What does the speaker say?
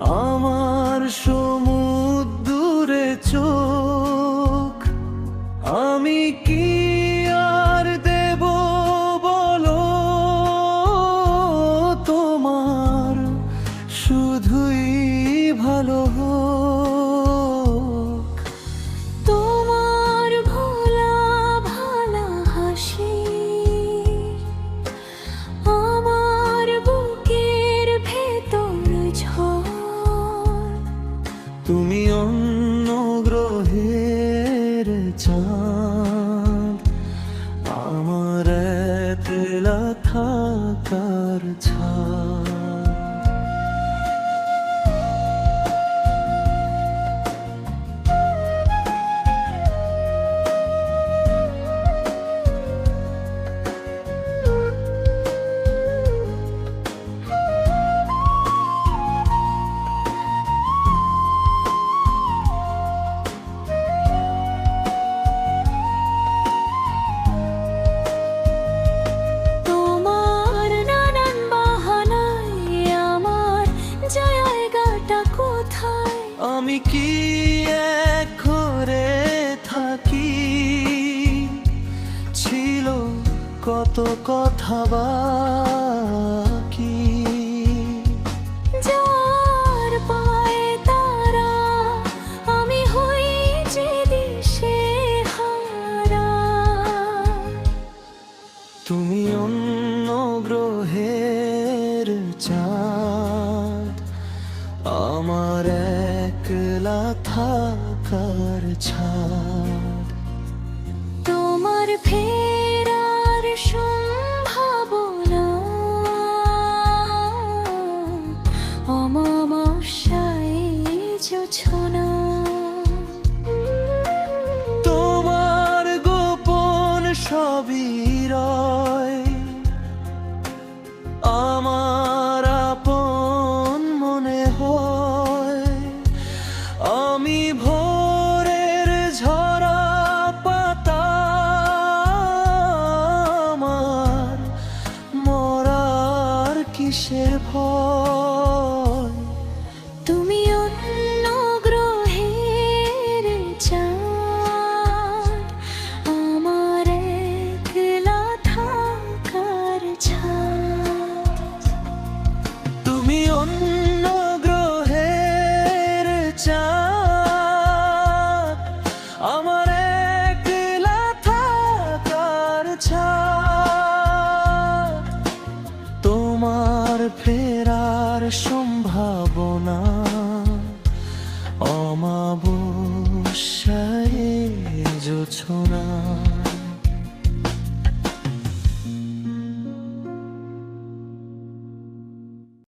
আমার সমুদ্রে চোখ আমি কি আর দেব বলো, তোমার শুধুই ভালো হোক। তোমার ভোলা ভালা হাসি আমার বুকের ভেতর ঝড়। তুমি অন্য গ্রহের চাঁদ, আমার একলা থাকার ছাদ। আমি কি এক করে থাকি, ছিল কত কথা বাকি। যার পায়ে তারা আমি হই যে দিশে হারা। তুমি অন্য গ্রহের চাঁদ, আমার একলা থাকার ছাদ। তোমার ফেরার সম্ভাবনা অমাবস্যায় জোছনা। তোমার গোপন সবই রয় আমার আপন মনে হয়। আমি ভোরের ঝরা পাতা, আমার মরার কিসের ভয়। তুমি অন্য গ্রহের চাঁদ, আমার একলা থাকার ছাদ। তুমি অন্য গ্রহের চাঁদ, আমার একলা থাকার ছাদ। তোমার ফেরার সম্ভাবনা অমাবস্যায় জোছনা।